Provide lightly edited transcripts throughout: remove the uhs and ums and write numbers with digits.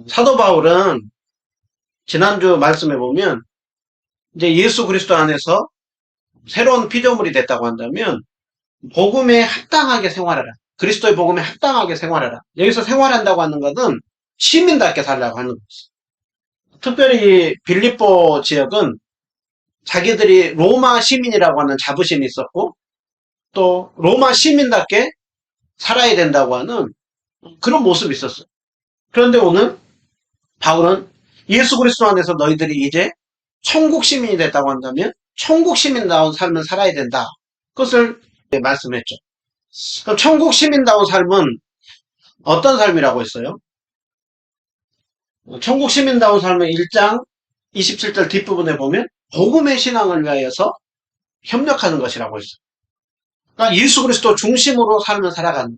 사도 바울은 지난주 말씀해 보면 이제 예수 그리스도 안에서 새로운 피조물이 됐다고 한다면 복음에 합당하게 생활하라. 그리스도의 복음에 합당하게 생활하라. 여기서 생활한다고 하는 것은 시민답게 살라고 하는 거죠. 특별히 빌립보 지역은 자기들이 로마 시민이라고 하는 자부심이 있었고 또 로마 시민답게 살아야 된다고 하는 그런 모습이 있었어요. 그런데 오늘 바울은 예수 그리스도 안에서 너희들이 이제 천국 시민이 됐다고 한다면 천국 시민다운 삶을 살아야 된다. 그것을 말씀했죠. 그럼 천국 시민다운 삶은 어떤 삶이라고 했어요? 천국 시민다운 삶은 1장 27절 뒷부분에 보면 복음의 신앙을 위하여서 협력하는 것이라고 했어요. 그러니까 예수 그리스도 중심으로 삶을 살아가는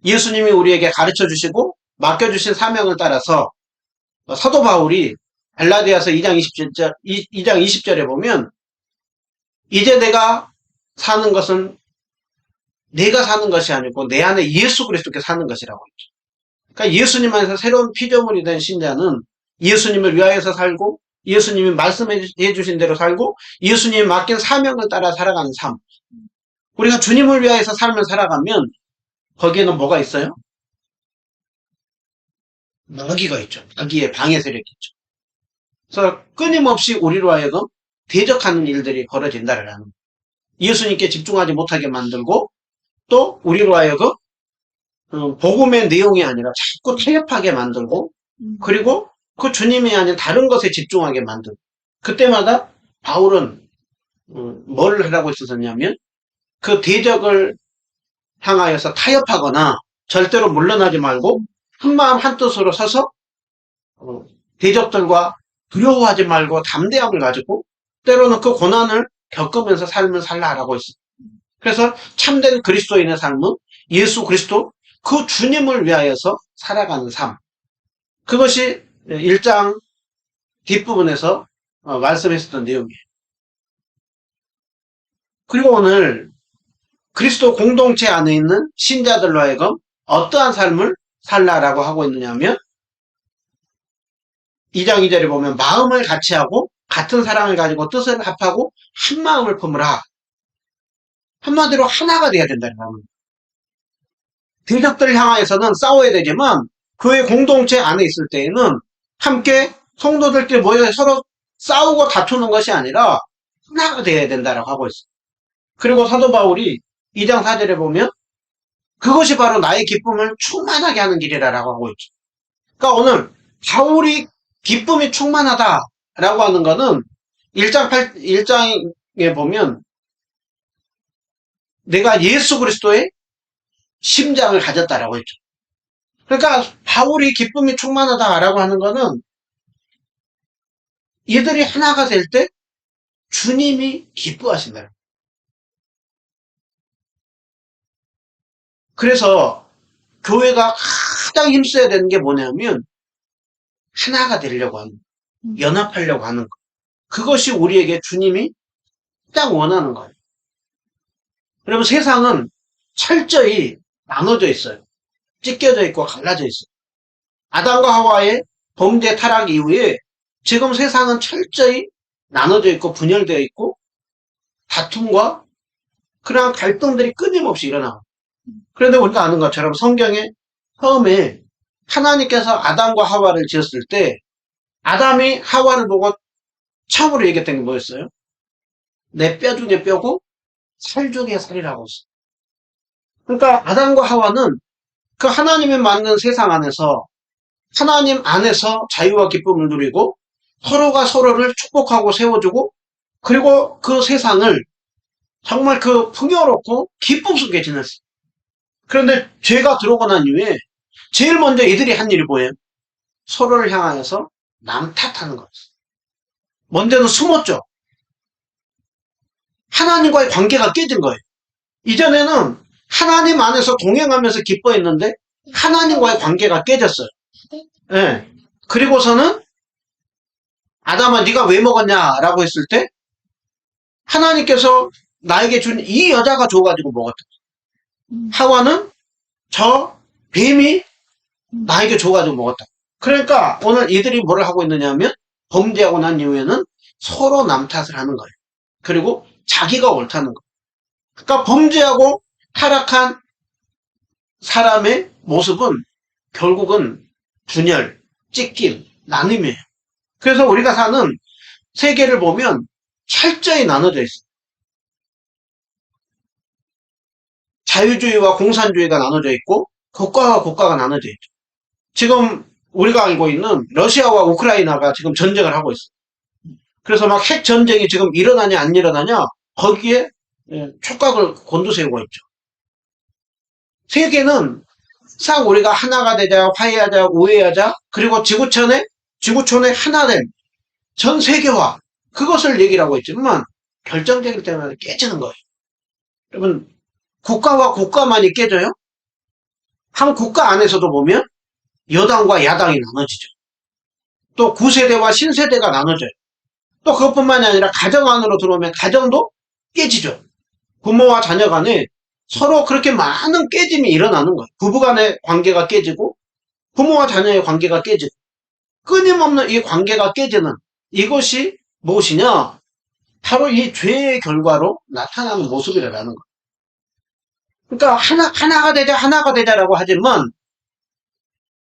예수님이 우리에게 가르쳐 주시고 맡겨주신 사명을 따라서 사도 바울이 갈라디아서 2장 20절에 보면 이제 내가 사는 것은 내가 사는 것이 아니고 내 안에 예수 그리스도께 사는 것이라고 했죠. 그러니까 예수님 안에서 새로운 피조물이 된 신자는 예수님을 위하여서 살고 예수님이 말씀해 주신 대로 살고 예수님이 맡긴 사명을 따라 살아가는 삶. 우리가 주님을 위하여서 삶을 살아가면 거기에는 뭐가 있어요? 마귀가 있죠. 마귀의 방해 세력이 있죠. 그래서 끊임없이 우리로 하여금 대적하는 일들이 벌어진다라는 거예요. 예수님께 집중하지 못하게 만들고 또 우리로 하여금 복음의 내용이 아니라 자꾸 타협하게 만들고 그리고 그 주님이 아닌 다른 것에 집중하게 만들고 그때마다 바울은 뭘 하라고 했었냐면 그 대적을 향하여서 타협하거나 절대로 물러나지 말고 한마음 한뜻으로 서서 대적들과 두려워하지 말고 담대함을 가지고 때로는 그 고난을 겪으면서 삶을 살라라고 했어요. 그래서 참된 그리스도인의 삶은 예수 그리스도 그 주님을 위하여서 살아가는 삶. 그것이 1장 뒷부분에서 말씀했었던 내용이에요. 그리고 오늘 그리스도 공동체 안에 있는 신자들로 하여금 어떠한 삶을 살라라고 하고 있느냐 하면 2장 2절에 보면 마음을 같이 하고 같은 사랑을 가지고 뜻을 합하고 한 마음을 품으라. 한마디로 하나가 돼야 된다는 겁니다. 대적들을 향하여서는 싸워야 되지만 교회 공동체 안에 있을 때에는 함께 성도들끼리 모여 서로 싸우고 다투는 것이 아니라 하나가 돼야 된다고 하고 있어요. 그리고 사도 바울이 2장 4절에 보면 그것이 바로 나의 기쁨을 충만하게 하는 길이라고 하고 있죠. 그러니까 오늘 바울이 기쁨이 충만하다라고 하는 것은 1장에 보면 내가 예수 그리스도의 심장을 가졌다라고 했죠. 그러니까 바울이 기쁨이 충만하다라고 하는 것은 이들이 하나가 될 때 주님이 기뻐하신다. 그래서 교회가 가장 힘써야 되는 게 뭐냐면 하나가 되려고 하는 거, 연합하려고 하는 거. 그것이 우리에게 주님이 딱 원하는 거예요. 여러분 세상은 철저히 나눠져 있어요. 찢겨져 있고 갈라져 있어요. 아담과 하와의 범죄 타락 이후에 지금 세상은 철저히 나눠져 있고 분열되어 있고 다툼과 그러한 갈등들이 끊임없이 일어나요. 그런데 우리가 아는 것처럼 성경에 처음에 하나님께서 아담과 하와를 지었을 때 아담이 하와를 보고 처음으로 얘기했던 게 뭐였어요? 내 뼈 중에 뼈고 살 중에 살이라고 했어요. 그러니까 아담과 하와는 그 하나님이 만든 세상 안에서 하나님 안에서 자유와 기쁨을 누리고 서로가 서로를 축복하고 세워주고 그리고 그 세상을 정말 그 풍요롭고 기쁨 속에 지냈어요. 그런데 죄가 들어오고 난 이후에 제일 먼저 이들이 한 일이 뭐예요? 서로를 향하여서 남 탓하는 거였어요. 먼저는 숨었죠. 하나님과의 관계가 깨진 거예요. 이전에는 하나님 안에서 동행하면서 기뻐했는데 하나님과의 관계가 깨졌어요. 네. 그리고서는 아담아 네가 왜 먹었냐라고 했을 때 하나님께서 나에게 준 이 여자가 줘가지고 먹었다. 하와는 저 뱀이 나에게 줘가지고 먹었다. 그러니까 오늘 이들이 뭐를 하고 있느냐 면 범죄하고 난 이후에는 서로 남 탓을 하는 거예요. 그리고 자기가 옳다는 거예요. 그러니까 범죄하고 타락한 사람의 모습은 결국은 분열, 찢김, 나눔이에요. 그래서 우리가 사는 세계를 보면 철저히 나눠져 있어요. 자유주의와 공산주의가 나눠져 있고 국가와 국가가 나눠져 있죠. 지금 우리가 알고 있는 러시아와 우크라이나가 지금 전쟁을 하고 있어요. 그래서 막 핵 전쟁이 지금 일어나냐 안 일어나냐 거기에 촉각을 곤두세우고 있죠. 세계는 상 우리가 하나가 되자, 화해하자, 우애하자, 그리고 지구촌의 하나됨, 전 세계화, 그것을 얘기를 하고 있지만 결정적일 때마다 깨지는 거예요. 여러분, 국가와 국가만이 깨져요? 한 국가 안에서도 보면 여당과 야당이 나눠지죠. 또 구세대와 신세대가 나눠져요. 또 그것뿐만이 아니라 가정 안으로 들어오면 가정도 깨지죠. 부모와 자녀 간에 서로 그렇게 많은 깨짐이 일어나는 거예요. 부부 간의 관계가 깨지고 부모와 자녀의 관계가 깨지고 끊임없는 이 관계가 깨지는 이것이 무엇이냐? 바로 이 죄의 결과로 나타나는 모습이라는 거예요. 그러니까 하나가 되자라고 하지만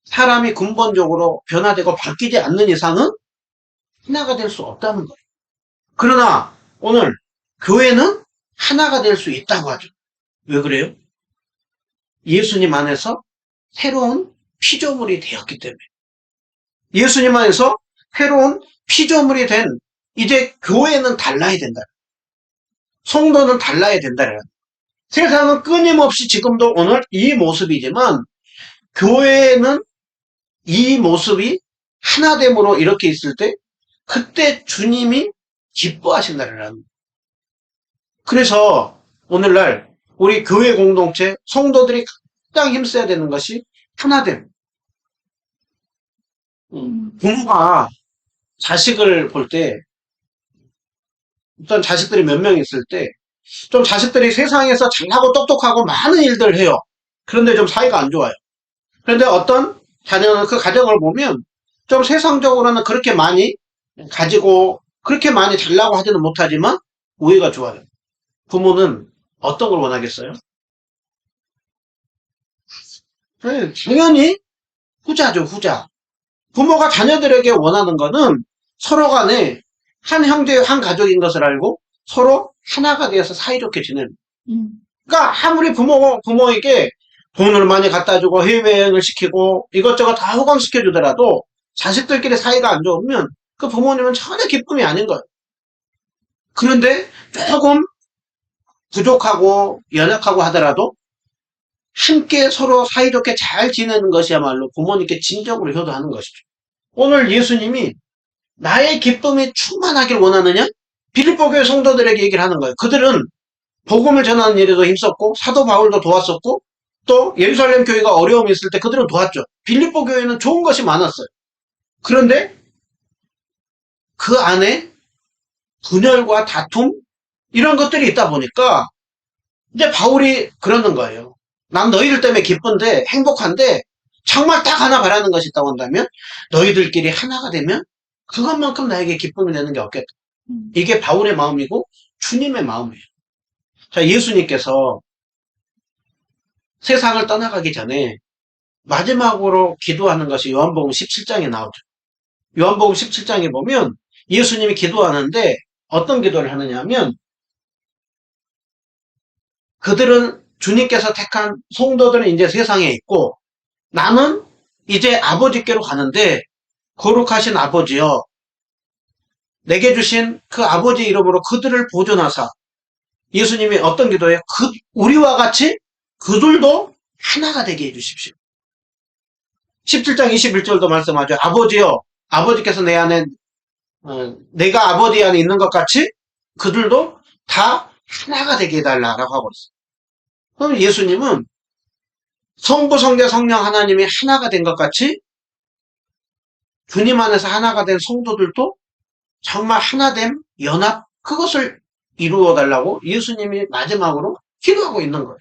사람이 근본적으로 변화되고 바뀌지 않는 이상은 하나가 될 수 없다는 거예요. 그러나 오늘 교회는 하나가 될 수 있다고 하죠. 왜 그래요? 예수님 안에서 새로운 피조물이 되었기 때문에. 예수님 안에서 새로운 피조물이 된 이제 교회는 달라야 된다. 성도는 달라야 된다. 세상은 끊임없이 지금도 오늘 이 모습이지만 교회는 이 모습이 하나됨으로 이렇게 있을 때 그때 주님이 기뻐하신다라는. 그래서 오늘날 우리 교회 공동체 성도들이 가장 힘써야 되는 것이 하나됨. 부모가 자식을 볼 때 어떤 자식들이 몇 명 있을 때 좀 자식들이 세상에서 잘하고 똑똑하고 많은 일들을 해요. 그런데 좀 사이가 안 좋아요. 그런데 어떤 자녀는 그 가정을 보면 좀 세상적으로는 그렇게 많이 가지고 그렇게 많이 잘나고 하지는 못하지만 우애가 좋아요. 부모는 어떤 걸 원하겠어요? 네, 당연히 후자죠, 후자. 부모가 자녀들에게 원하는 거는 서로 간에 한 형제, 한 가족인 것을 알고 서로 하나가 되어서 사이좋게 지내는. 그러니까 아무리 부모에게 돈을 많이 갖다 주고 해외여행을 시키고 이것저것 다 호강시켜 주더라도 자식들끼리 사이가 안 좋으면 그 부모님은 전혀 기쁨이 아닌 거예요. 그런데 조금 부족하고 연약하고 하더라도 함께 서로 사이좋게 잘 지내는 것이야말로 부모님께 진정으로 효도하는 것이죠. 오늘 예수님이 나의 기쁨이 충만하길 원하느냐? 빌립보 교회 성도들에게 얘기를 하는 거예요. 그들은 복음을 전하는 일에도 힘썼고 사도 바울도 도왔었고 또 예루살렘 교회가 어려움이 있을 때 그들은 도왔죠. 빌립보 교회는 좋은 것이 많았어요. 그런데 그 안에 분열과 다툼 이런 것들이 있다 보니까 이제 바울이 그러는 거예요. 난 너희들 때문에 기쁜데 행복한데 정말 딱 하나 바라는 것이 있다고 한다면 너희들끼리 하나가 되면 그것만큼 나에게 기쁨이 되는 게 없겠다. 이게 바울의 마음이고 주님의 마음이에요. 자, 예수님께서 세상을 떠나가기 전에 마지막으로 기도하는 것이 요한복음 17장에 나오죠. 요한복음 17장에 보면 예수님이 기도하는데 어떤 기도를 하느냐 하면 그들은 주님께서 택한 성도들은 이제 세상에 있고 나는 이제 아버지께로 가는데 거룩하신 아버지여 내게 주신 그 아버지 이름으로 그들을 보존하사 예수님이 어떤 기도예요? 우리와 같이 그들도 하나가 되게 해주십시오. 17장 21절도 말씀하죠. 아버지여 아버지께서 내 안에 내가 아버지 안에 있는 것 같이 그들도 다 하나가 되게 해달라라고 하고 있어요. 그럼 예수님은 성부, 성자, 성령 하나님이 하나가 된 것 같이 주님 안에서 하나가 된 성도들도 정말 하나됨, 연합 그것을 이루어 달라고 예수님이 마지막으로 기도하고 있는 거예요.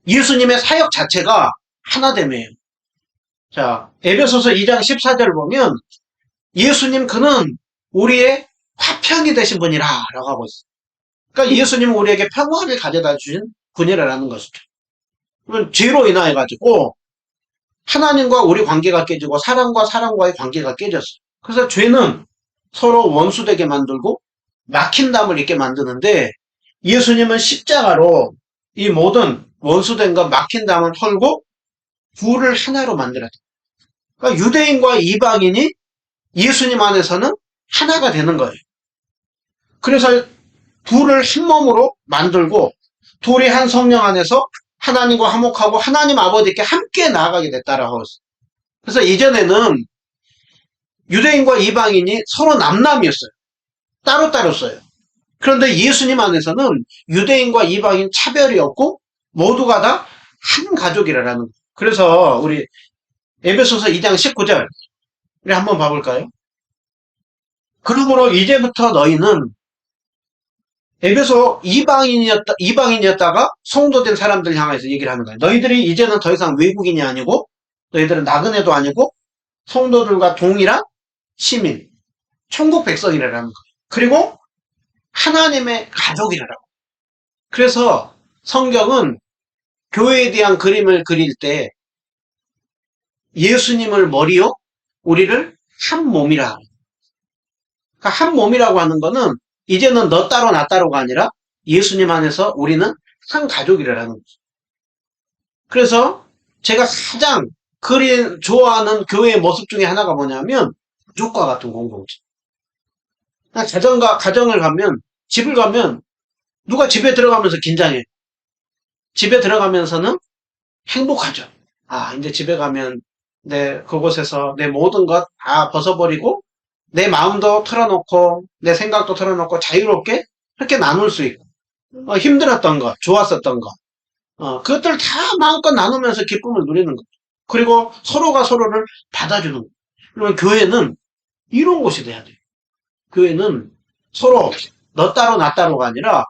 예수님의 사역 자체가 하나됨이에요. 자, 에베소서 2장 14절 보면 예수님 그는 우리의 화평이 되신 분이라 라고 하고 있어요. 그러니까 예수님은 우리에게 평화를 가져다 주신 분이라는 것이죠. 그러면 죄로 인하여 가지고 하나님과 우리 관계가 깨지고 사람과 사람과의 관계가 깨졌어요. 그래서 죄는 서로 원수되게 만들고 막힌 담을 있게 만드는데 예수님은 십자가로 이 모든 원수된 것 막힌 담을 헐고 둘을 하나로 만들었다. 그러니까 유대인과 이방인이 예수님 안에서는 하나가 되는 거예요. 그래서 둘을 한 몸으로 만들고 둘이 한 성령 안에서 하나님과 화목하고 하나님 아버지께 함께 나아가게 됐다라고 했어요. 그래서 이전에는 유대인과 이방인이 서로 남남이었어요. 따로따로였어요. 그런데 예수님 안에서는 유대인과 이방인 차별이 없고 모두가 다 한 가족이라는 거예요. 그래서 우리 에베소서 2장 19절 우리 한번 봐볼까요? 그러므로 이제부터 너희는 에베소 이방인이었다가 성도된 사람들 향해서 얘기를 하는 거예요. 너희들이 이제는 더 이상 외국인이 아니고 너희들은 나그네도 아니고 성도들과 동일한 시민, 천국 백성이라는 거예요. 그리고 하나님의 가족이라고. 그래서 성경은 교회에 대한 그림을 그릴 때 예수님을 머리요, 우리를 한 몸이라. 그러니까 한 몸이라고 하는 거는 이제는 너 따로 나 따로가 아니라 예수님 안에서 우리는 한 가족이라는 거죠. 그래서 제가 가장 좋아하는 교회의 모습 중에 하나가 뭐냐면 가족과 같은 공동체. 가정을 가면, 집을 가면 누가 집에 들어가면서 긴장해. 집에 들어가면서는 행복하죠. 아, 이제 집에 가면 그곳에서 내 모든 것 다 벗어버리고 내 마음도 털어놓고 내 생각도 털어놓고 자유롭게 그렇게 나눌 수 있고 힘들었던 것, 좋았었던 것 그것들 다 마음껏 나누면서 기쁨을 누리는 것. 그리고 서로가 서로를 받아주는 것. 그러면 교회는 이런 곳이 돼야 돼요. 교회는 서로 너 따로 나 따로가 아니라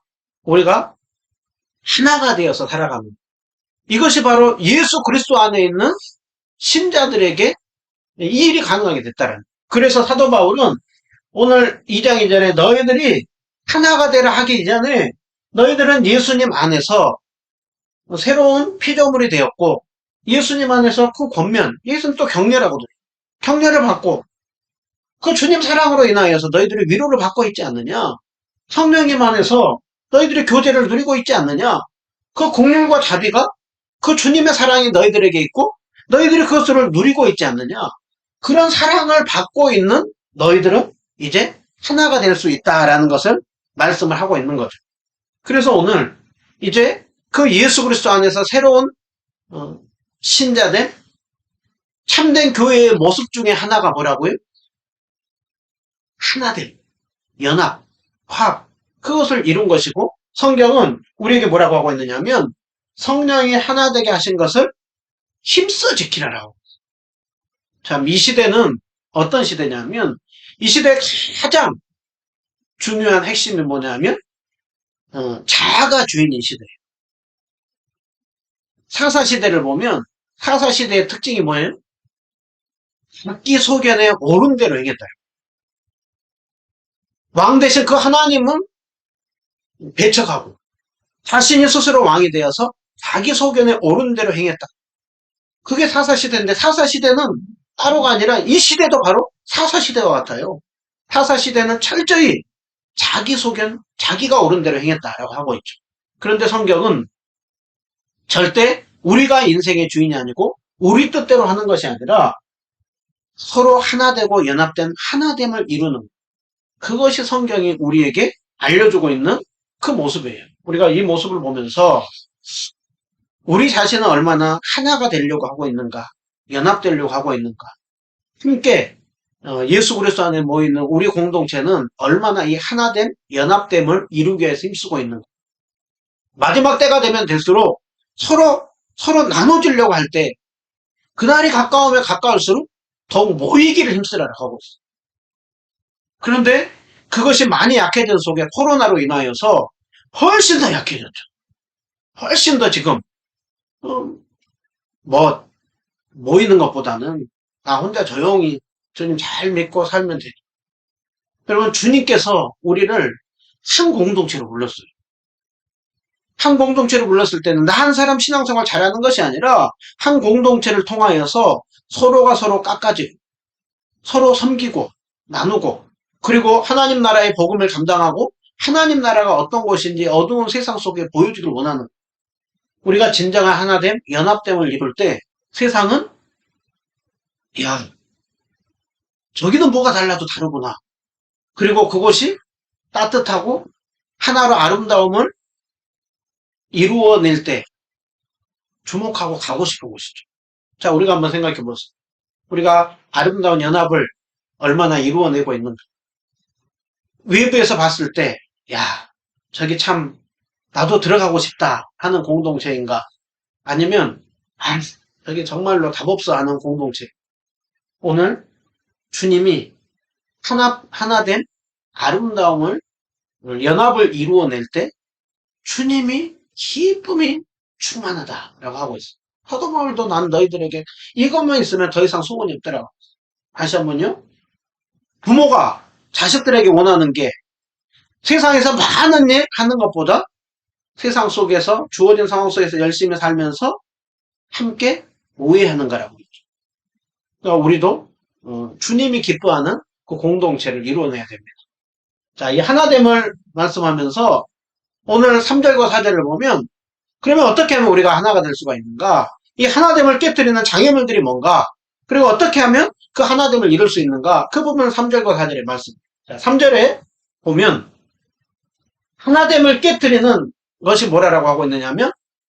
우리가 하나가 되어서 살아가는 것. 이것이 바로 예수 그리스도 안에 있는 신자들에게 이 일이 가능하게 됐다는 거예요. 그래서 사도 바울은 오늘 2장 2절에 너희들이 하나가 되라 하기 이전에 너희들은 예수님 안에서 새로운 피조물이 되었고 예수님 안에서 그 권면, 예수는 또 격려라고도 해요. 격려를 받고 그 주님 사랑으로 인하여서 너희들이 위로를 받고 있지 않느냐? 성령님 안에서 너희들이 교제를 누리고 있지 않느냐? 그 공률과 자비가 그 주님의 사랑이 너희들에게 있고 너희들이 그것을 누리고 있지 않느냐? 그런 사랑을 받고 있는 너희들은 이제 하나가 될 수 있다라는 것을 말씀을 하고 있는 거죠. 그래서 오늘 이제 그 예수 그리스도 안에서 새로운 신자된 참된 교회의 모습 중에 하나가 뭐라고요? 하나됨, 연합, 화합, 그것을 이룬 것이고 성경은 우리에게 뭐라고 하고 있느냐면 성령이 하나 되게 하신 것을 힘써 지키라라고. 참, 이 시대는 어떤 시대냐면 이 시대의 가장 중요한 핵심이 뭐냐면 자아가 주인인 시대예요. 사사시대를 보면 사사시대의 특징이 뭐예요? 자기 소견에 옳은 대로 행했다. 왕 대신 그 하나님은 배척하고 자신이 스스로 왕이 되어서 자기 소견에 옳은 대로 행했다. 그게 사사시대인데 사사시대는 따로가 아니라 이 시대도 바로 사사시대와 같아요. 사사시대는 철저히 자기 소견, 자기가 옳은 대로 행했다라고 하고 있죠. 그런데 성경은 절대 우리가 인생의 주인이 아니고 우리 뜻대로 하는 것이 아니라 서로 하나 되고 연합된 하나됨을 이루는 그것이 성경이 우리에게 알려주고 있는 그 모습이에요. 우리가 이 모습을 보면서 우리 자신은 얼마나 하나가 되려고 하고 있는가, 연합되려고 하고 있는가. 함께 예수 그리스도 안에 모이는 우리 공동체는 얼마나 이 하나됨, 연합됨을 이루기 위해서 힘쓰고 있는가. 마지막 때가 되면 될수록 서로 나눠지려고 할 때 그날이 가까우면 가까울수록 더욱 모이기를 힘쓰라고 하고 있어요. 그런데 그것이 많이 약해진 속에 코로나로 인하여서 훨씬 더 약해졌죠. 훨씬 더 지금 모이는 것보다는 나 혼자 조용히 주님 잘 믿고 살면 되죠. 여러분, 주님께서 우리를 한 공동체로 불렀어요. 한 공동체로 불렀을 때는 나 한 사람 신앙생활 잘하는 것이 아니라 한 공동체를 통하여서 서로가 서로 깎아지고 서로 섬기고 나누고 그리고 하나님 나라의 복음을 감당하고 하나님 나라가 어떤 것인지 어두운 세상 속에 보여주길 원하는 우리가 진정한 하나됨, 연합됨을 이룰 때 세상은 야 저기는 뭐가 달라도 다르구나. 그리고 그것이 따뜻하고 하나로 아름다움을 이루어낼 때 주목하고 가고 싶은 곳이죠. 자, 우리가 한번 생각해 보세요. 우리가 아름다운 연합을 얼마나 이루어내고 있는가. 외부에서 봤을 때, 야, 저기 참, 나도 들어가고 싶다 하는 공동체인가? 아니면, 아, 저기 정말로 답 없어 하는 공동체. 오늘 주님이 하나된 아름다움을, 연합을 이루어낼 때, 주님이 기쁨이 충만하다라고 하고 있어요. 포도마을도 난 너희들에게 이것만 있으면 더 이상 소원이 없더라고. 다시 한번요. 부모가 자식들에게 원하는 게 세상에서 많은 일 하는 것보다 세상 속에서 주어진 상황 속에서 열심히 살면서 함께 우애하는 거라고 있죠. 그러니까 우리도 주님이 기뻐하는 그 공동체를 이루어내야 됩니다. 자, 이 하나됨을 말씀하면서 오늘 3절과 4절을 보면 그러면 어떻게 하면 우리가 하나가 될 수가 있는가? 이 하나됨을 깨뜨리는 장애물들이 뭔가? 그리고 어떻게 하면 그 하나됨을 이룰 수 있는가? 그 부분은 3절과 4절의 말씀. 자, 3절에 보면 하나됨을 깨뜨리는 것이 뭐라고 하고 있느냐면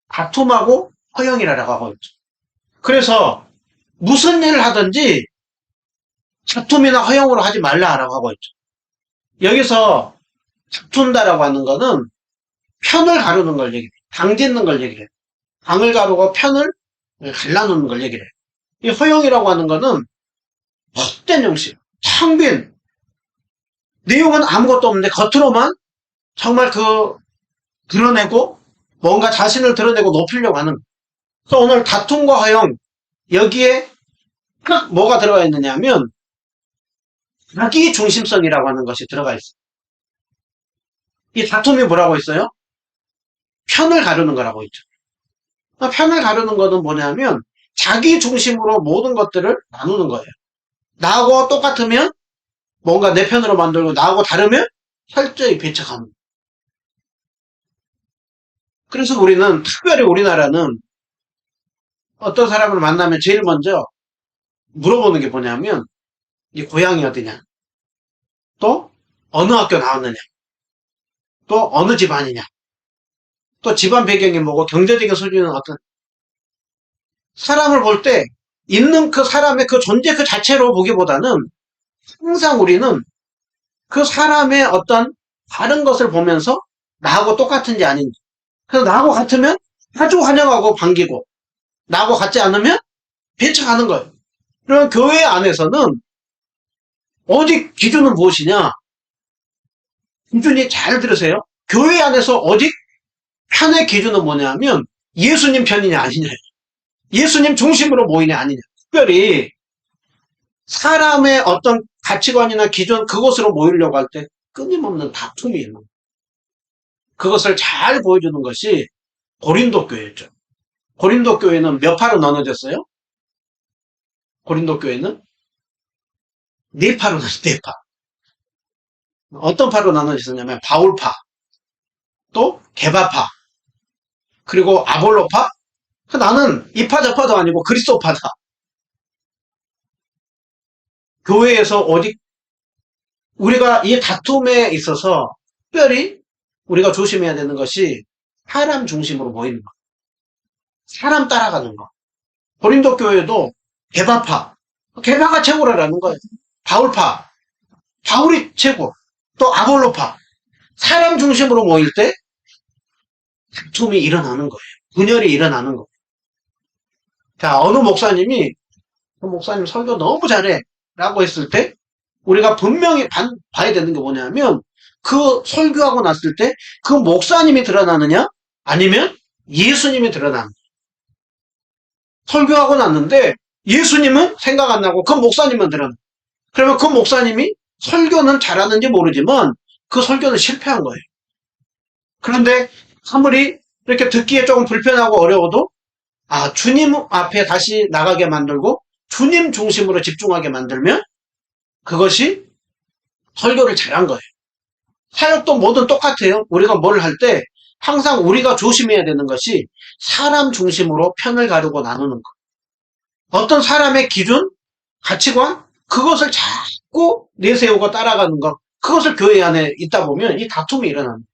다툼하고 허영이라고 하고 있죠. 그래서 무슨 일을 하든지 다툼이나 허영으로 하지 말라라고 하고 있죠. 여기서 다툰다라고 하는 것은 편을 가르는 걸 얘기해요. 당 짓는 걸 얘기해요. 당을 가르고 편을 갈라놓는 걸 얘기해요. 이 허영이라고 하는 것은 헛된 형식, 텅 빈 내용은 아무것도 없는데 겉으로만 정말 드러내고 뭔가 자신을 드러내고 높이려고 하는. 그래서 오늘 다툼과 허영 여기에 뭐가 들어가 있느냐 하면 자기 중심성이라고 하는 것이 들어가 있어요. 이 다툼이 뭐라고 있어요? 편을 가르는 거라고 있죠. 편을 가르는 것은 뭐냐면 자기 중심으로 모든 것들을 나누는 거예요. 나하고 똑같으면 뭔가 내 편으로 만들고 나하고 다르면 철저히 배척하는 거예요. 그래서 우리는 특별히 우리나라는 어떤 사람을 만나면 제일 먼저 물어보는 게 뭐냐면 네 고향이 어디냐, 또 어느 학교 나왔느냐, 또 어느 집안이냐, 또 집안 배경이 뭐고 경제적인 수준은 어떤. 사람을 볼 때 있는 그 사람의 그 존재 그 자체로 보기보다는 항상 우리는 그 사람의 어떤 다른 것을 보면서 나하고 똑같은지 아닌지. 그래서 나하고 같으면 아주 환영하고 반기고 나하고 같지 않으면 배척하는 거예요. 그러면 교회 안에서는 오직 기준은 무엇이냐? 기준이 잘 들으세요. 교회 안에서 오직 편의 기준은 뭐냐면 예수님 편이냐 아니냐. 예수님 중심으로 모이냐 아니냐. 특별히 사람의 어떤 가치관이나 기준 그것으로 모이려고 할 때 끊임없는 다툼이 있는 거예요. 그것을 잘 보여주는 것이 고린도 교회였죠. 고린도 교회는 몇 파로 나눠졌어요? 고린도 교회는 네 파로 나눠졌어요. 네 파. 어떤 파로 나눠졌냐면 바울파, 또 게바파, 그리고 아볼로파. 나는 이 파 저 파도 아니고 그리스도파다. 교회에서 오직 우리가 이 다툼에 있어서 특별히 우리가 조심해야 되는 것이 사람 중심으로 모이는 거. 사람 따라가는 거. 고린도 교회도 게바파, 게바가 최고라는 거예요. 바울파, 바울이 최고. 또 아볼로파. 사람 중심으로 모일 때 다툼이 일어나는 거예요. 분열이 일어나는 거예요. 자, 어느 목사님이 그 목사님 설교 너무 잘해 라고 했을 때 우리가 분명히 봐야 되는 게 뭐냐면 그 설교하고 났을 때 그 목사님이 드러나느냐 아니면 예수님이 드러나느냐. 설교하고 났는데 예수님은 생각 안 나고 그 목사님은 들은. 그러면 그 목사님이 설교는 잘하는지 모르지만 그 설교는 실패한 거예요. 그런데 아무리 이렇게 듣기에 조금 불편하고 어려워도 주님 앞에 다시 나가게 만들고 주님 중심으로 집중하게 만들면 그것이 설교를 잘한 거예요. 사역도 뭐든 똑같아요. 우리가 뭘 할 때 항상 우리가 조심해야 되는 것이 사람 중심으로 편을 가르고 나누는 것. 어떤 사람의 기준, 가치관, 그것을 자꾸 내세우고 따라가는 것. 그것을 교회 안에 있다 보면 이 다툼이 일어납니다.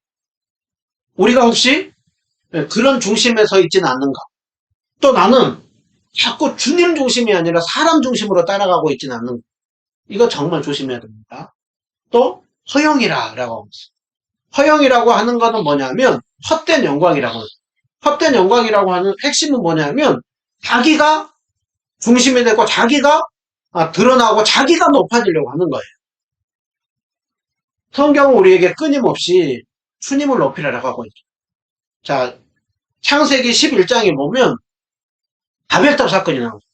우리가 혹시 그런 중심에 서 있지는 않는가? 또 나는 자꾸 주님 중심이 아니라 사람 중심으로 따라가고 있지는 않는가? 이거 정말 조심해야 됩니다. 또 허영이라고 하고 있어요. 허영이라고 하는 것은 뭐냐면 헛된 영광이라고 해요. 헛된 영광이라고 하는 핵심은 뭐냐면 자기가 중심이 되고 자기가 드러나고 자기가 높아지려고 하는 거예요. 성경은 우리에게 끊임없이 주님을 높이라고 하고 있죠. 자, 창세기 11장에 보면 바벨탑 사건이 나옵니다.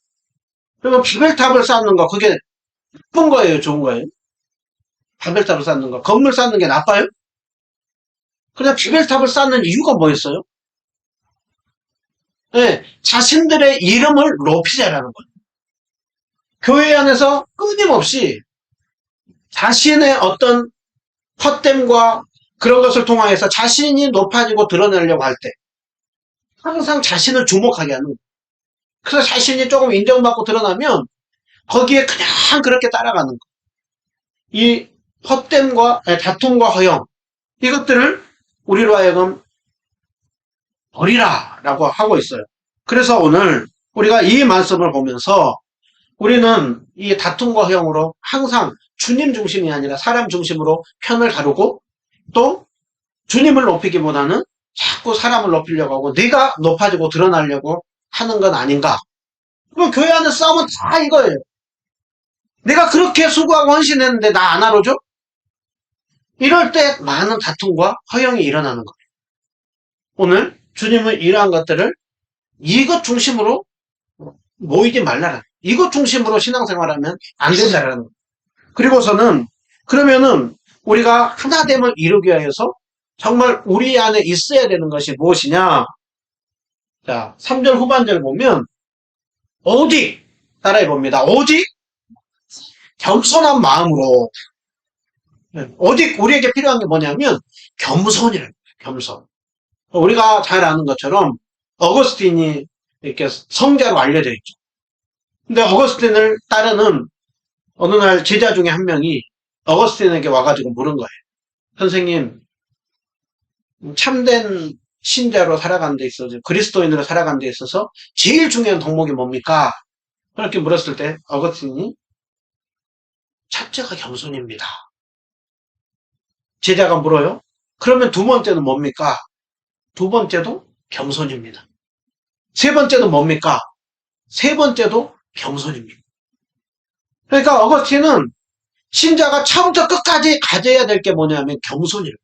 그러면 바벨탑을 쌓는 거 그게 나쁜 거예요, 좋은 거예요? 바벨탑을 쌓는 거, 건물 쌓는 게 나빠요? 그냥 바벨탑을 쌓는 이유가 뭐였어요? 네, 자신들의 이름을 높이자라는 거예요. 교회 안에서 끊임없이 자신의 어떤 헛됨과 그런 것을 통하여서 자신이 높아지고 드러내려고 할 때 항상 자신을 주목하게 하는 거예요. 그래서 자신이 조금 인정받고 드러나면 거기에 그냥 그렇게 따라가는 거예요. 이 헛됨과 다툼과 허영 이것들을 우리로 하여금 버리라라고 하고 있어요. 그래서 오늘 우리가 이 말씀을 보면서 우리는 이 다툼과 허영으로 항상 주님 중심이 아니라 사람 중심으로 편을 가르고 또 주님을 높이기보다는 자꾸 사람을 높이려고 하고 네가 높아지고 드러나려고 하는 건 아닌가. 그럼 교회 안에 싸움은 다 이거예요. 내가 그렇게 수고하고 헌신했는데 나 안 알아줘? 이럴 때 많은 다툼과 허영이 일어나는 거예요. 오늘 주님은 이러한 것들을 이것 중심으로 모이지 말라라. 이것 중심으로 신앙생활하면 안 된다라는 거예요. 그리고서는 그러면은 우리가 하나됨을 이루기 위해서 정말 우리 안에 있어야 되는 것이 무엇이냐? 자, 3절 후반절 보면 오직 따라해 봅니다. 오직 겸손한 마음으로 오직 우리에게 필요한 게 뭐냐면 겸손이라는 거예요. 겸손. 우리가 잘 아는 것처럼 어거스틴이 이렇게 성자로 알려져 있죠. 근데 어거스틴을 따르는 어느 날 제자 중에 한 명이 어거스틴에게 와가지고 물은 거예요. 선생님, 참된 신자로 살아가는 데 있어서, 그리스도인으로 살아가는 데 있어서 제일 중요한 덕목이 뭡니까? 그렇게 물었을 때 어거스틴이 첫째가 겸손입니다. 제자가 물어요. 그러면 두 번째는 뭡니까? 두 번째도 겸손입니다. 세 번째는 뭡니까? 세 번째도 겸손입니다. 그러니까 어거스틴은 신자가 처음부터 끝까지 가져야 될 게 뭐냐면 겸손이에요.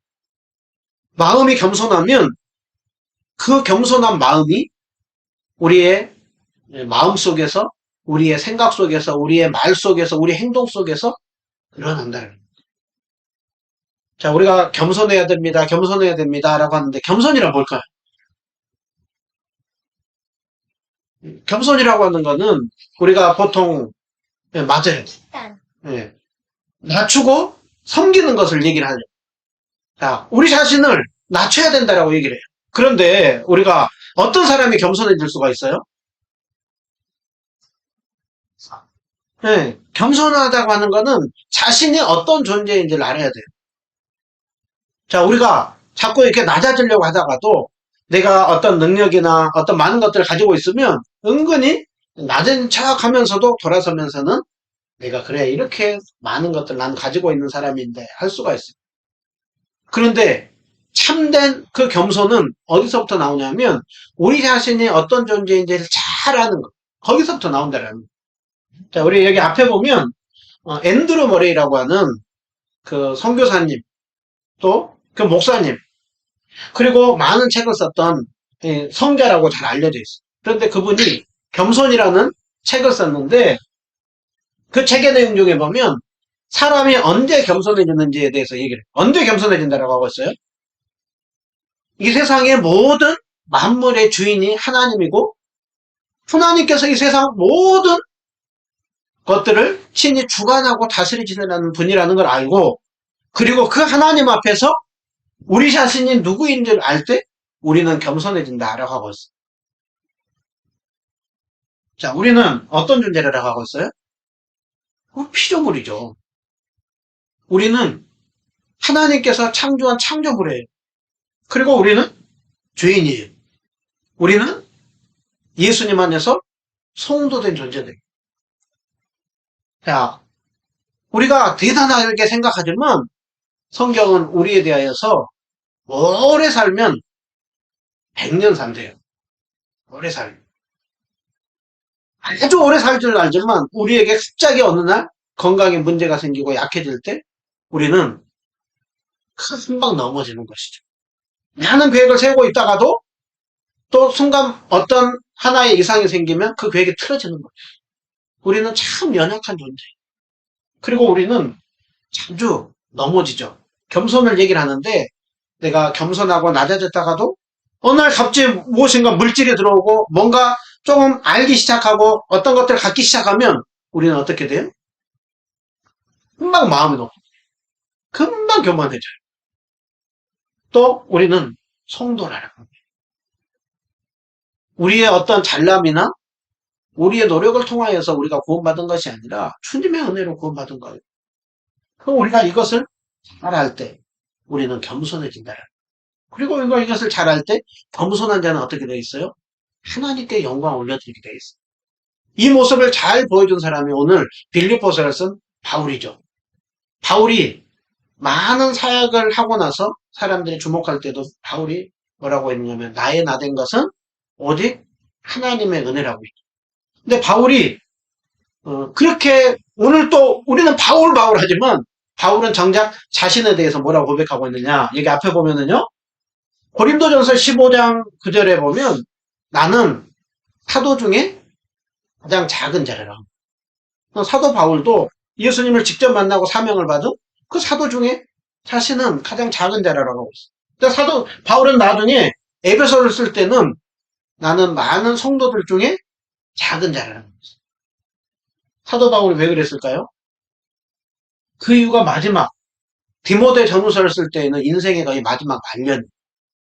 마음이 겸손하면 그 겸손한 마음이 우리의 마음 속에서, 우리의 생각 속에서, 우리의 말 속에서, 우리 행동 속에서 드러난다는 거예요. 자, 우리가 겸손해야 됩니다. 겸손해야 됩니다. 라고 하는데 겸손이란 뭘까요? 겸손이라고 하는 거는 우리가 보통 맞아요. 예, 낮추고 섬기는 것을 얘기를 하죠. 자, 우리 자신을 낮춰야 된다라고 얘기를 해요. 그런데 우리가 어떤 사람이 겸손해질 수가 있어요? 네, 겸손하다고 하는 거는 자신이 어떤 존재인지를 알아야 돼요. 자, 우리가 자꾸 이렇게 낮아지려고 하다가도 내가 어떤 능력이나 어떤 많은 것들을 가지고 있으면 은근히 낮은 척 하면서도 돌아서면서는 내가 그래, 이렇게 많은 것들 난 가지고 있는 사람인데 할 수가 있어요. 그런데 참된 그 겸손은 어디서부터 나오냐면 우리 자신이 어떤 존재인지를 잘 아는 거. 거기서부터 나온다라는 거예요. 자, 우리 여기 앞에 보면 앤드루 머레이라고 하는 그 선교사님 또 그 목사님 그리고 많은 책을 썼던 성자라고 잘 알려져 있어요. 그런데 그분이 겸손이라는 책을 썼는데 그 책의 내용 중에 보면 사람이 언제 겸손해지는지에 대해서 얘기를 해요. 언제 겸손해진다라고 하고 있어요? 이 세상의 모든 만물의 주인이 하나님이고 하나님께서 이 세상 모든 것들을 친히 주관하고 다스리시는 분이라는 걸 알고 그리고 그 하나님 앞에서 우리 자신이 누구인지를 알 때 우리는 겸손해진다라고 하고 있어요. 자, 우리는 어떤 존재라고 하고 있어요? 피조물이죠. 우리는 하나님께서 창조한 창조물이에요. 그리고 우리는 죄인이에요. 우리는 예수님 안에서 성도된 존재들. 자, 우리가 대단하게 생각하지만 성경은 우리에 대하여서 오래 살면 100년 산대요. 오래 살면. 아주 오래 살 줄 알지만 우리에게 갑자기 어느 날 건강에 문제가 생기고 약해질 때 우리는 금방 넘어지는 것이죠. 많은 계획을 세우고 있다가도 또 순간 어떤 하나의 이상이 생기면 그 계획이 틀어지는 거예요. 우리는 참 연약한 존재예요. 그리고 우리는 자주 넘어지죠. 겸손을 얘기를 하는데 내가 겸손하고 낮아졌다가도 어느 날 갑자기 무엇인가 물질이 들어오고 뭔가 조금 알기 시작하고 어떤 것들을 갖기 시작하면 우리는 어떻게 돼요? 금방 마음이 높고 금방 교만해져요. 또 우리는 성도라는 겁니다. 우리의 어떤 잘남이나 우리의 노력을 통하여서 우리가 구원받은 것이 아니라 주님의 은혜로 구원받은 거예요. 그럼 우리가 이것을 잘할 때 우리는 겸손해진다. 그리고 이것을 잘할 때 겸손한 자는 어떻게 되어 있어요? 하나님께 영광 올려드리게 되어 있어요. 이 모습을 잘 보여준 사람이 오늘 빌립보서를 쓴 바울이죠. 바울이 많은 사역을 하고 나서 사람들이 주목할 때도 바울이 뭐라고 했냐면 나의 나된 것은 오직 하나님의 은혜라고 했죠. 근데 바울이 그렇게 오늘 또 우리는 바울 하지만 바울은 정작 자신에 대해서 뭐라고 고백하고 있느냐. 여기 앞에 보면은요. 고린도전서 15장 9절에 보면 나는 사도 중에 가장 작은 자라라. 사도 바울도 예수님을 직접 만나고 사명을 받은 그 사도 중에 자신은 가장 작은 자라라고 하고 있어요. 근데 사도 바울은 나중에 에베소를 쓸 때는 나는 많은 성도들 중에 작은 자라라고 했어요. 사도 바울이 왜 그랬을까요? 그 이유가 마지막 디모데 전후서를 쓸 때에는 인생의 거의 마지막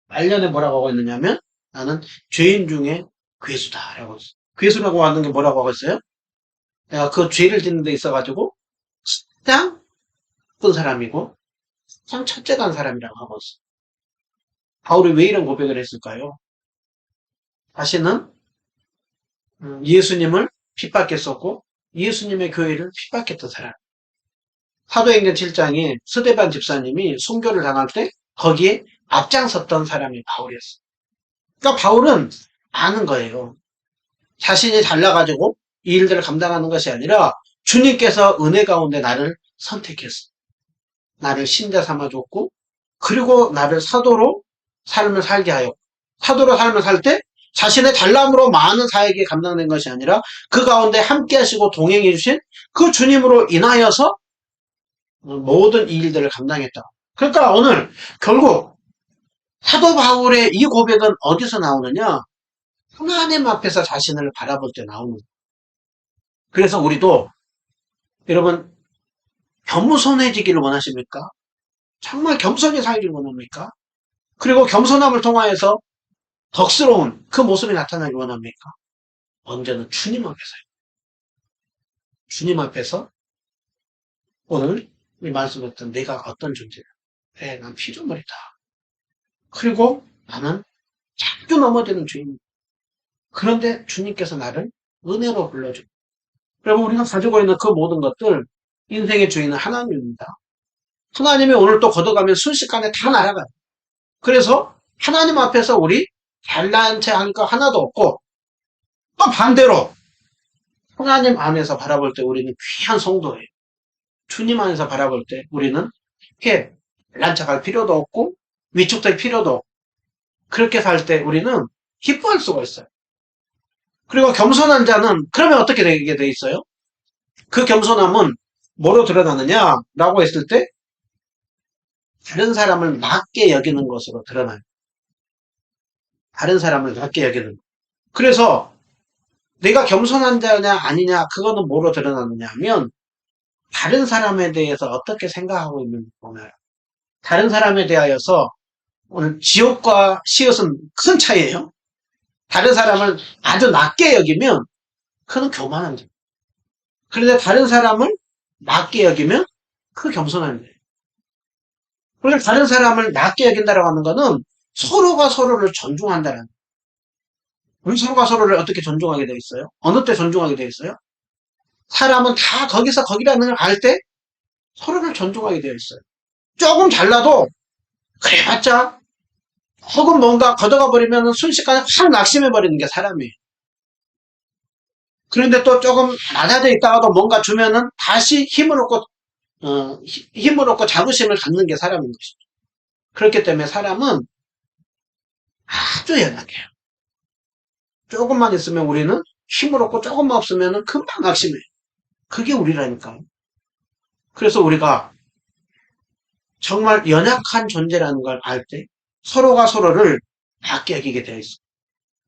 말년에 뭐라고 하고 있느냐면 나는 죄인 중에 괴수다라고 했어요. 괴수라고 하는 게 뭐라고 하고 있어요? 내가 그 죄를 짓는 데 있어가지고 가장 나쁜 사람이고 가장 첫째간 사람이라고 하고 있어요. 바울이 왜 이런 고백을 했을까요? 자신은 예수님을 핍박했었고 예수님의 교회를 핍박했던 사람. 사도행전 7장에 스데반 집사님이 순교를 당할 때 거기에 앞장섰던 사람이 바울이었어요. 그러니까 바울은 아는 거예요. 자신이 잘나가지고 이 일들을 감당하는 것이 아니라 주님께서 은혜 가운데 나를 선택했어. 나를 신자 삼아줬고 그리고 나를 사도로 삶을 살게 하였고 사도로 삶을 살 때 자신의 잘남으로 많은 사역이 감당된 것이 아니라 그 가운데 함께 하시고 동행해 주신 그 주님으로 인하여서 모든 이 일들을 감당했다. 그러니까 오늘 결국 사도 바울의 이 고백은 어디서 나오느냐? 하나님 앞에서 자신을 바라볼 때 나오는 거예요. 그래서 우리도 여러분 겸손해지기를 원하십니까? 정말 겸손히 살기를 원합니까? 그리고 겸손함을 통하여서 덕스러운 그 모습이 나타나길 원합니까? 언제는 주님 앞에서요. 주님 앞에서 오늘 이 말씀했던 내가 어떤 존재야? 네, 난 피조물이다. 그리고 나는 자주 넘어지는 주인이다. 그런데 주님께서 나를 은혜로 불러줘. 여러분 우리가 가지고 있는 그 모든 것들 인생의 주인은 하나님입니다. 하나님이 오늘 또 걷어가면 순식간에 다 날아가요. 그래서 하나님 앞에서 우리 잘난 체 할 거 하나도 없고 또 반대로 하나님 안에서 바라볼 때 우리는 귀한 성도예요. 주님 안에서 바라볼 때 우리는 이렇게 잘난 척할 필요도 없고 위축될 필요도 없고 그렇게 살 때 우리는 기뻐할 수가 있어요. 그리고 겸손한 자는 그러면 어떻게 되게 돼 있어요? 그 겸손함은 뭐로 드러나느냐라고 했을 때 다른 사람을 낮게 여기는 것으로 드러나요. 다른 사람을 낮게 여기는 것. 그래서 내가 겸손한 자냐 아니냐 그거는 뭐로 드러나느냐 하면 다른 사람에 대해서 어떻게 생각하고 있는지 보면 다른 사람에 대하여서 오늘 지옥과 시옷은 큰 차이예요. 다른 사람을 아주 낮게 여기면 그는 교만한 자예요. 그런데 다른 사람을 낮게 여기면 그 겸손한 자예요. 그러니까 다른 사람을 낮게 여긴다고 하는 것은 서로가 서로를 존중한다는 거예요. 우리 서로가 서로를 어떻게 존중하게 되어 있어요? 어느 때 존중하게 되어 있어요? 사람은 다 거기서 거기라는 걸 알 때 서로를 존중하게 되어 있어요. 조금 잘나도 그래봤자 혹은 뭔가 걷어가 버리면 순식간에 확 낙심해 버리는 게 사람이에요. 그런데 또 조금 낮아져 있다가도 뭔가 주면은 다시 힘을 얻고 자부심을 갖는 게 사람인 것이죠. 그렇기 때문에 사람은 아주 연약해요. 조금만 있으면 우리는 힘을 얻고 조금만 없으면 금방 낙심해요. 그게 우리라니까요. 그래서 우리가 정말 연약한 존재라는 걸 알 때 서로가 서로를 낮게 여기게 되어 있어요.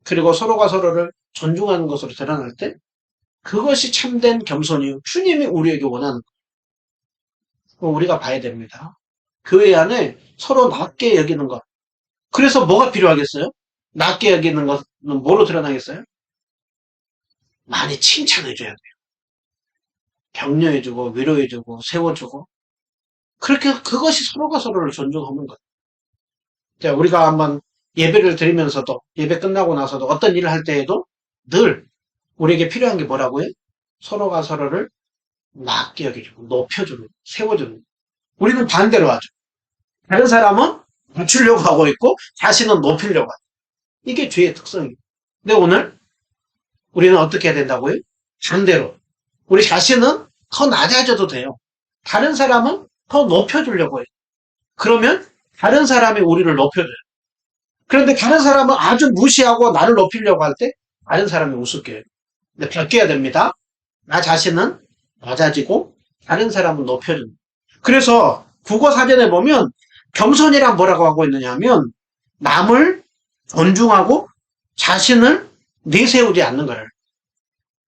그리고 서로가 서로를 존중하는 것으로 드러날 때 그것이 참된 겸손이요. 주님이 우리에게 원하는 거. 우리가 봐야 됩니다. 교회 안에 서로 낮게 여기는 것. 그래서 뭐가 필요하겠어요? 낮게 여기는 것은 뭐로 드러나겠어요? 많이 칭찬해줘야 돼요. 격려해주고 위로해주고 세워주고 그렇게 그것이 서로가 서로를 존중하는 것. 자, 우리가 한번 예배를 드리면서도 예배 끝나고 나서도 어떤 일을 할 때에도 늘 우리에게 필요한 게 뭐라고요? 서로가 서로를 낮게 여기고 높여주는 세워주는. 우리는 반대로 하죠. 다른 사람은 낮추려고 하고 있고 자신은 높이려고 하죠. 이게 죄의 특성이에요. 근데 오늘 우리는 어떻게 해야 된다고요? 반대로. 우리 자신은 더 낮아져도 돼요. 다른 사람은 더 높여주려고 해요. 그러면 다른 사람이 우리를 높여줘요. 그런데 다른 사람은 아주 무시하고 나를 높이려고 할 때 다른 사람이 우습게 해요. 근데 바뀌어야 됩니다. 나 자신은 낮아지고 다른 사람은 높여준다. 그래서 국어 사전에 보면 겸손이란 뭐라고 하고 있느냐 하면 남을 존중하고 자신을 내세우지 않는 거예요.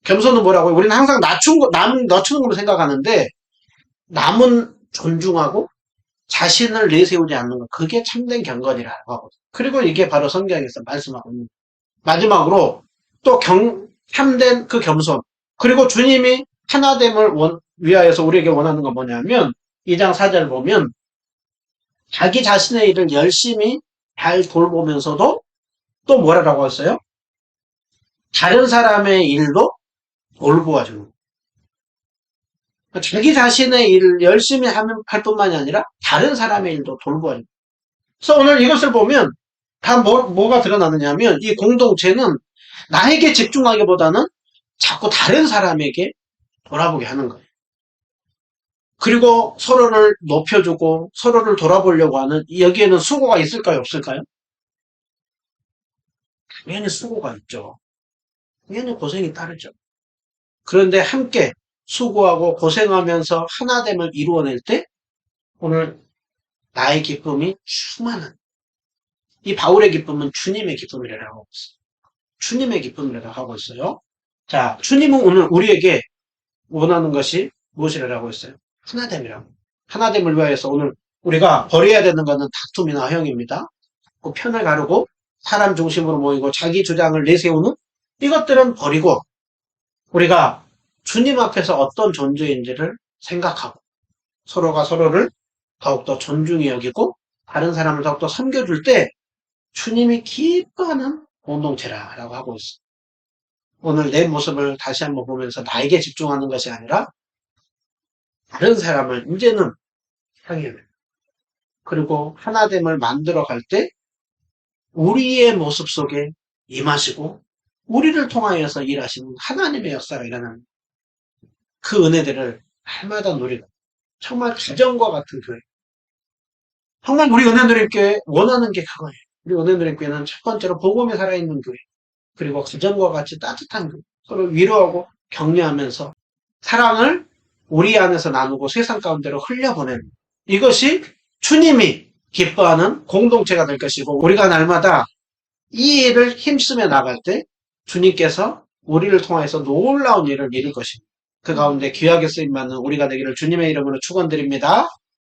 겸손은 뭐라고요? 우리는 항상 남 낮추는 걸로 생각하는데 남은 존중하고 자신을 내세우지 않는 것. 그게 참된 경건이라고 하거든요. 그리고 이게 바로 성경에서 말씀하고 있는 마지막으로 또 참된 그 겸손. 그리고 주님이 하나됨을 위하여서 우리에게 원하는 건 뭐냐면 2장 4절 보면 자기 자신의 일을 열심히 잘 돌보면서도 또 뭐라고 했어요? 다른 사람의 일도 돌보아주는 거예요. 자기 자신의 일을 열심히 할 뿐만이 아니라 다른 사람의 일도 돌보아주는 거예요. 그래서 오늘 이것을 보면 다 뭐가 드러나느냐 하면 이 공동체는 나에게 집중하기보다는 자꾸 다른 사람에게 돌아보게 하는 거예요. 그리고 서로를 높여주고 서로를 돌아보려고 하는 여기에는 수고가 있을까요? 없을까요? 당연히 수고가 있죠. 당연히 고생이 따르죠. 그런데 함께 수고하고 고생하면서 하나됨을 이루어낼 때 오늘 나의 기쁨이 충만한 이 바울의 기쁨은 주님의 기쁨이라고 하고 있어요. 주님의 기쁨이라고 하고 있어요. 자, 주님은 오늘 우리에게 원하는 것이 무엇이라고 했어요? 하나됨이라고. 하나됨을 위하여서 오늘 우리가 버려야 되는 것은 다툼이나 허영입니다. 그 편을 가르고 사람 중심으로 모이고 자기 주장을 내세우는 이것들은 버리고 우리가 주님 앞에서 어떤 존재인지를 생각하고 서로가 서로를 더욱더 존중히 여기고 다른 사람을 더욱더 섬겨줄 때 주님이 기뻐하는 공동체라고 하고 있습니다. 오늘 내 모습을 다시 한번 보면서 나에게 집중하는 것이 아니라 다른 사람을 이제는 향해야 돼요. 그리고 하나됨을 만들어 갈 때 우리의 모습 속에 임하시고 우리를 통하여서 일하시는 하나님의 역사가 일어나는 그 은혜들을 날마다 누리고 정말 가정과 같은 교회. 정말 우리 은혜드림교회 원하는 게 그거예요. 우리 은혜드림교회는 첫 번째로 복음이 살아있는 교회. 그리고 가정과 같이 따뜻한 교회, 서로 위로하고 격려하면서 사랑을 우리 안에서 나누고 세상 가운데로 흘려보내는 이것이 주님이 기뻐하는 공동체가 될 것이고 우리가 날마다 이 일을 힘쓰며 나갈 때 주님께서 우리를 통해서 놀라운 일을 이룰 것입니다. 그 가운데 귀하게 쓰임받는 우리가 되기를 주님의 이름으로 축원드립니다.